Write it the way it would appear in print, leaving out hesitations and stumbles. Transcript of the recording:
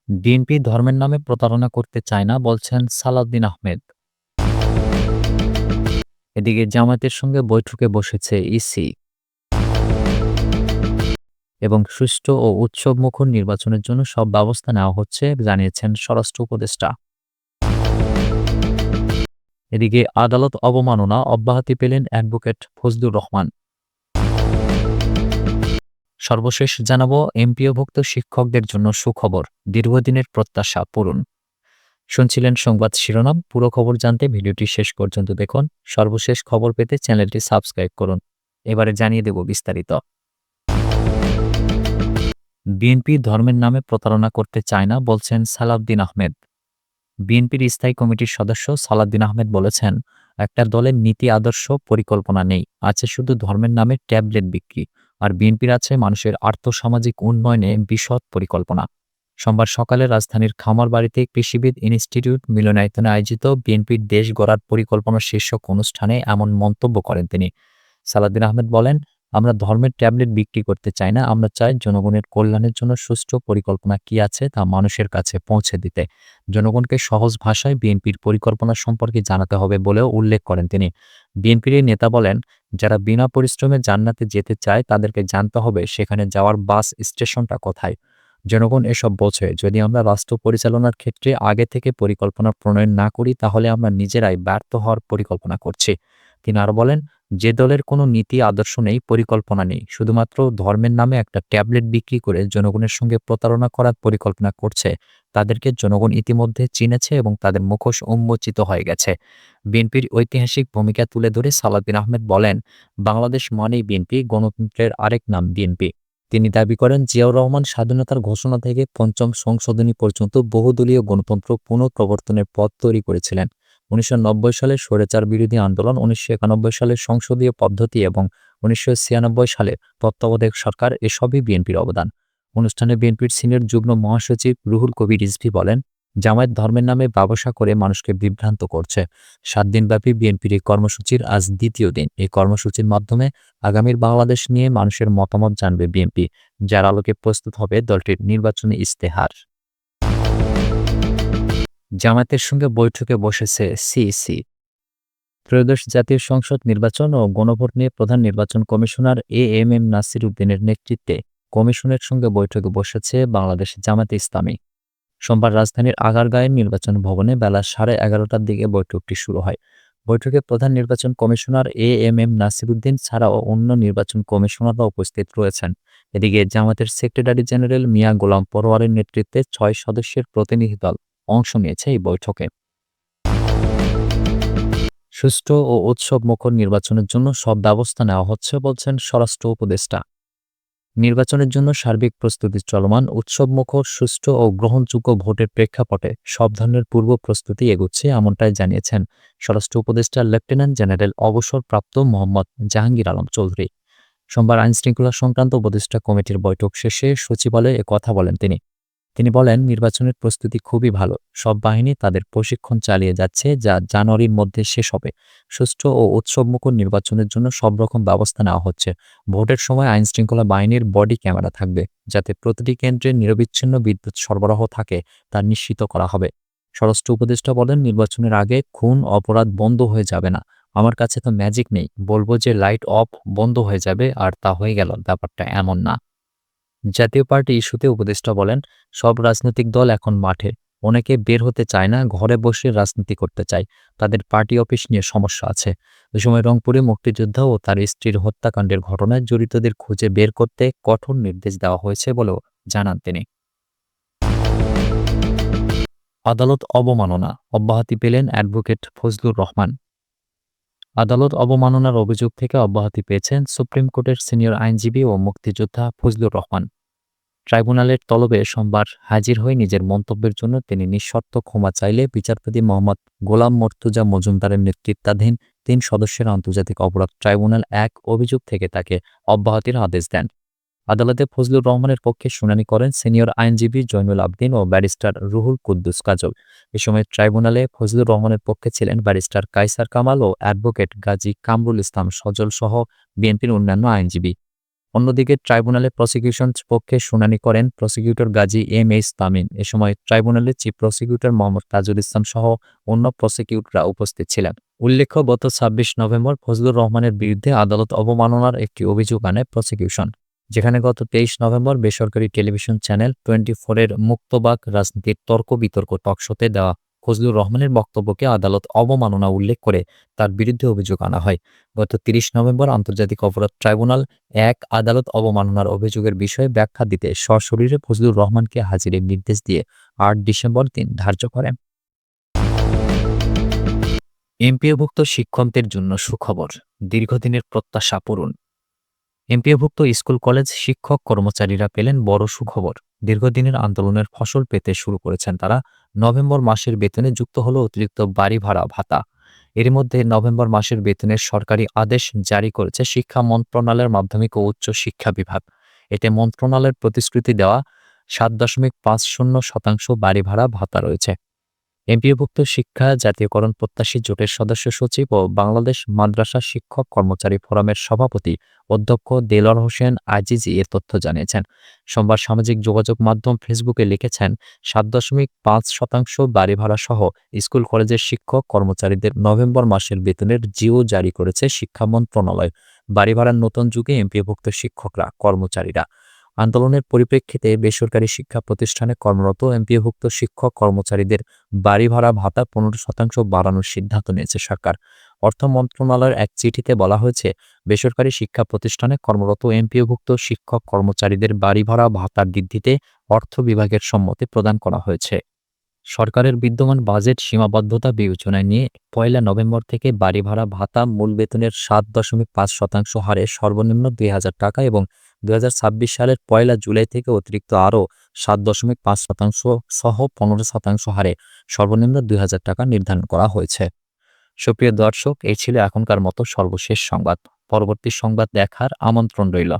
BNP ধর্মের নামে প্রতারণা করতে চায় না বলছেন সালাউদ্দিন আহমেদ। এদিকে জামায়াতের সঙ্গে বৈঠকে বসেছে ইসি এবং সুষ্ঠু ও উৎসবমুখর নির্বাচনের জন্য সব ব্যবস্থা নেওয়া হচ্ছে জানিয়েছেন স্বরাষ্ট্র উপদেষ্টা। এদিকে আদালত অবমাননা অব্যাহতি পেলেন অ্যাডভোকেট ফজলুর রহমান। সর্বশেষ জানাবো এমপিওভুক্ত শিক্ষকদের জন্য সুখবর, দীর্ঘদিনের প্রত্যাশা পূরণ। শুনছিলেন সংবাদ শিরোনাম। পুরো খবর জানতে ভিডিওটি শেষ পর্যন্ত দেখুন। সর্বশেষ খবর পেতে চ্যানেলটি সাবস্ক্রাইব করুন। এবারে জানিয়ে দেব বিস্তারিত। বিএনপি ধর্মের নামে প্রতারণা করতে চায় না বলছেন সালাউদ্দিন আহমেদ। বিএনপির স্থায়ী কমিটির সদস্য সালাউদ্দিন আহমেদ বলেছেন, একটা দলের নীতি আদর্শ পরিকল্পনা নেই, আছে শুধু ধর্মের নামে ট্যাবলেট বিক্রি। আর বিএনপির আছে মানুষের আর্থসামাজিক উন্নয়নে বিশদ পরিকল্পনা। সোমবার সকালে রাজধানীর খামারবাড়িতে কৃষিবিদ ইনস্টিটিউট মিলনায়তনে আয়োজিত বিএনপির দেশ গড়ার পরিকল্পনা শীর্ষক অনুষ্ঠানে এমন মন্তব্য করেন তিনি। সালাউদ্দিন আহমেদ বলেন, আমরা ধর্মের ট্যাবলেট বিক্রি করতে চাই না, আমরা চাই জনগণের কল্যাণের জন্য সুষ্ঠু পরিকল্পনা কি আছে তা মানুষের কাছে পৌঁছে দিতে। জনগণকে সহজ ভাষায় বিএনপির পরিকল্পনা সম্পর্কে জানাতে হবে বলেও উল্লেখ করেন তিনি। বিএনপির এই নেতা বলেন, যারা বিনা পরিশ্রমে জান্নাতে যেতে চায় তাদেরকে জানতে হবে সেখানে যাওয়ার বাস স্টেশনটা কোথায়। জনগণ এসব বোঝে। যদি আমরা রাষ্ট্র পরিচালনার ক্ষেত্রে আগে থেকে পরিকল্পনা প্রণয়ন না করি তাহলে আমরা নিজেরাই ব্যর্থ হওয়ার পরিকল্পনা করছি। তিনি আরও বলেন, যে দলের কোনো নীতি আদর্শ নেই, পরিকল্পনা নেই, শুধুমাত্র ধর্মের নামে একটা ট্যাবলেট বিক্রি করে জনগণের সঙ্গে প্রতারণা করার পরিকল্পনা করছে, তাদেরকে জনগণ ইতিমধ্যে চিনেছে এবং তাদের মুখোশ উন্মোচিত হয়ে গেছে। বিএনপির ঐতিহাসিক ভূমিকা তুলে ধরে সালাউদ্দিন আহমেদ বলেন, বাংলাদেশ মানেই বিএনপি, গণতন্ত্রের আরেক নাম বিএনপি। তিনি দাবি করেন, জিয়াউর রহমান স্বাধীনতার ঘোষণা থেকে পঞ্চম সংশোধনী পর্যন্ত বহুদলীয় গণতন্ত্র পুনঃপ্রবর্তনের পথ তৈরি করেছিলেন। ১৯৯০ সালে স্বৈরাচার বিরোধী আন্দোলন, ১৯৯১ সালে সংসদীয় পদ্ধতি এবং ১৯৯৬ সালে তত্ত্বাবধায়ক সরকার, এসবই বিএনপির অবদান। অনুষ্ঠানে বিএনপির সিনিয়র যুগ্ম মহাসচিব রুহুল কবির রিজভী বলেন, জামায়াত ধর্মের নামে ব্যবসা করে মানুষকে বিভ্রান্ত করছে। ৭ দিনব্যাপী বিএনপির এই কর্মসূচির আজ দ্বিতীয় দিন। এই কর্মসূচির মাধ্যমে আগামীর বাংলাদেশ নিয়ে মানুষের মতামত জানবে বিএনপি, যার আলোকে প্রস্তুত হবে দলটির নির্বাচনী ইশতেহার। জামায়াতের সঙ্গে বৈঠকে বসেছে সিইসি। ত্রয়োদশ জাতীয় সংসদ নির্বাচন ও গণভোট নিয়ে প্রধান নির্বাচন কমিশনার এএমএম নাসির উদ্দিনের নেতৃত্বে কমিশনের সঙ্গে বৈঠকে বসেছে বাংলাদেশ জামায়াতে ইসলামী। সোমবার রাজধানীর আগারগাঁওয়ের নির্বাচন ভবনে বেলা 11:30টার দিকে বৈঠকটি শুরু হয়। বৈঠকে প্রধান নির্বাচন কমিশনার এএমএম নাসির উদ্দিন ছাড়াও অন্য নির্বাচন কমিশনাররা উপস্থিত রয়েছেন। এদিকে জামায়াতের সেক্রেটারি জেনারেল মিয়া গোলাম পরোয়ারের নেতৃত্বে ৬ সদস্যের প্রতিনিধি দল অংশ নিয়েছে এই বৈঠকে। সুষ্ঠু ও উৎসবমুখর নির্বাচনের জন্য সব ব্যবস্থা নেওয়া হচ্ছে বলছেন স্বরাষ্ট্র উপদেষ্টা। নির্বাচনের জন্য সার্বিক প্রস্তুতি চলমান। উৎসবমুখর, সুষ্ঠু ও গ্রহণযোগ্য ভোটের প্রেক্ষাপটে সব ধরনের পূর্ব প্রস্তুতি এগুচ্ছে, এমনটাই জানিয়েছেন স্বরাষ্ট্র উপদেষ্টা লেফটেন্যান্ট জেনারেল অবসরপ্রাপ্ত মোহাম্মদ জাহাঙ্গীর আলম চৌধুরী। সোমবার আইনশৃঙ্খলা সংক্রান্ত উপদেষ্টা কমিটির বৈঠক শেষে সচিবালয়ে কথা বলেন তিনি বলেন, নির্বাচনের প্রস্তুতি খুবই ভালো। সব বাহিনী তাদের প্রশিক্ষণ চালিয়ে যাচ্ছে, যা জানুয়ারির মধ্যে শেষ হবে। সুষ্ঠু ও উৎসবমুখর নির্বাচনের জন্য সব রকম ব্যবস্থা নেওয়া হচ্ছে। ভোটের সময় আইনশৃঙ্খলা বাহিনীর বডি ক্যামেরা থাকবে, যাতে প্রতিটি কেন্দ্রে নিরবিচ্ছিন্ন বিদ্যুৎ সরবরাহ থাকে তা নিশ্চিত করা হবে। স্বরাষ্ট্র উপদেষ্টা বলেন, নির্বাচনের আগে খুন অপরাধ বন্ধ হয়ে যাবে না। আমার কাছে তো ম্যাজিক নেই, বলবো যে লাইট অফ বন্ধ হয়ে যাবে আর তা হয়ে গেল, ব্যাপারটা এমন না। জাতীয় পার্টি ইস্যুতে উপদেষ্টা বলেন, সব রাজনৈতিক দল এখন মাঠে। অনেকে বের হতে চায় না, ঘরে বসে রাজনীতি করতে চায়। তাদের পার্টি অফিস নিয়ে সমস্যা আছে। ওই সময় রংপুরে মুক্তিযোদ্ধা ও তার স্ত্রীর হত্যাকাণ্ডের ঘটনায় জড়িতদের খুঁজে বের করতে কঠোর নির্দেশ দেওয়া হয়েছে বলেও জানান তিনি। আদালত অবমাননা অব্যাহতি পেলেন অ্যাডভোকেট ফজলুর রহমান। আদালত অবমাননার অভিযোগ থেকে অব্যাহতি পেয়েছেন সুপ্রিম কোর্টের সিনিয়র আইনজীবী ও মুক্তিযোদ্ধা ফজলুর রহমান। ট্রাইব্যুনালের তলবে সোমবার হাজির হয়ে নিজের মন্তব্যের জন্য তিনি নিঃশর্ত ক্ষমা চাইলে বিচারপতি মোহাম্মদ গোলাম মর্তুজা মজুমদারের নেতৃত্বাধীন ৩ সদস্যের আন্তর্জাতিক অপরাধ ট্রাইব্যুনাল ১ অভিযোগ থেকে তাকে অব্যাহতির আদেশ দেন। আদালতে ফজলুর রহমানের পক্ষে শুনানি করেন সিনিয়র আইনজীবী জৈনুল আবদিন ও ব্যারিস্টার রুহুল কুদ্দুস কাজল। এ সময় ট্রাইব্যুনালে ফজলুর রহমানের পক্ষে ছিলেন ব্যারিস্টার কায়সার কামাল ও অ্যাডভোকেট গাজী কামরুল ইসলাম সজল সহ বিএনপির অন্যান্য আইনজীবী। অন্যদিকে ট্রাইব্যুনালে প্রসিকিউশন পক্ষে শুনানি করেন প্রসিকিউটর গাজী এম.এইচ তামিম। এ সময় ট্রাইব্যুনালের চিফ প্রসিকিউটর মোহাম্মদ তাজুল ইসলাম সহ অন্য প্রসিকিউটররা উপস্থিত ছিলেন। উল্লেখ্য, গত ২৬ নভেম্বর ফজলুর রহমানের বিরুদ্ধে আদালত অবমাননার একটি অভিযোগ আনে প্রসিকিউশন, যেখানে গত ২৩ নভেম্বর বেসরকারি টেলিভিশন চ্যানেল 24 এর মুক্তবাক রাজনীতির তর্ক-বিতর্ক টকশোতে দেওয়া ফজলুর রহমানের বক্তব্যকে আদালত অবমাননা উল্লেখ করে তার বিরুদ্ধে অভিযোগ আনা হয়। গত ৩০ নভেম্বর আন্তর্জাতিক অপরাধ ট্রাইব্যুনাল ১ আদালত অবমাননার অভিযোগের বিষয়ে ব্যাখ্যা দিতে সশরীরে ফজলুর রহমানকে হাজিরের নির্দেশ দিয়ে ৮ ডিসেম্বর দিন ধার্য করেন। এমপিওভুক্ত শিক্ষকদের জন্য সুখবর, দীর্ঘদিনের প্রত্যাশা পূরণ। এমপিওভুক্ত স্কুল কলেজ শিক্ষক কর্মচারীরা পেলেন বড় সুখবর। দীর্ঘদিনের আন্দোলনের ফসল পেতে শুরু করেছেন তারা। নভেম্বর মাসের বেতনে যুক্ত হলো অতিরিক্ত বাড়ি ভাড়া ভাতা। এর মধ্যে নভেম্বর মাসের বেতনের সরকারি আদেশ জারি করেছে শিক্ষা মন্ত্রণালয়ের মাধ্যমিক ও উচ্চ শিক্ষা বিভাগ। এতে মন্ত্রণালয়ের প্রতিশ্রুতি দেওয়া ৭.৫০% বাড়ি ভাড়া ভাতা রয়েছে। এমপিওভুক্ত শিক্ষা জাতীয়করণ প্রত্যাশী জোটের সদস্য সচিব ও বাংলাদেশ মাদ্রাসা শিক্ষক কর্মচারী ফোরামের সভাপতি অধ্যক্ষ দেলোয়ার হোসেন আজিজি এ তথ্য জানিয়েছেন। সোমবার সামাজিক যোগাযোগ মাধ্যম ফেসবুকে লিখেছেন, ৭.৫% বাড়ি ভাড়া সহ স্কুল কলেজের শিক্ষক কর্মচারীদের নভেম্বর মাসের বেতনের জিও জারি করেছে শিক্ষা মন্ত্রণালয়। বাড়ি ভাড়ার নতুন যুগে এমপিওভুক্ত শিক্ষকরা কর্মচারীরা আন্দোলনের পরিপ্রেক্ষিতে বেসরকারি শিক্ষা প্রতিষ্ঠানে কর্মরত এমপিওভুক্ত শিক্ষক কর্মচারীদের বাড়ি ভাড়া ভাতা ১৫% বাড়ানোর সিদ্ধান্ত নিয়েছে সরকার। অর্থ মন্ত্রণালয়ের এক চিঠিতে বলা হয়েছে, বেসরকারি শিক্ষা প্রতিষ্ঠানে কর্মরত এমপিওভুক্ত শিক্ষক কর্মচারীদের বাড়ি ভাড়া ভাতা বৃদ্ধিতে অর্থ বিভাগের সম্মতি প্রদান করা হয়েছে। সরকারের বিদ্যমান বাজেট সীমাবদ্ধতা বিবেচনায় নিয়ে ১ নভেম্বর থেকে বাড়ি ভাড়া ভাতা মূল বেতনের ৭.৫% হারে সর্বনিম্ন ২,০০০ টাকা এবং ২০২৬ সালের ১ জুলাই থেকে অতিরিক্ত আরও ৭.৫% সহ ১৫% হারে সর্বনিম্ন ২,০০০ টাকা নির্ধারণ করা হয়েছে। সুপ্রিয় দর্শক, এই ছিল এখনকার মতো সর্বশেষ সংবাদ। পরবর্তী সংবাদ দেখার আমন্ত্রণ রইল।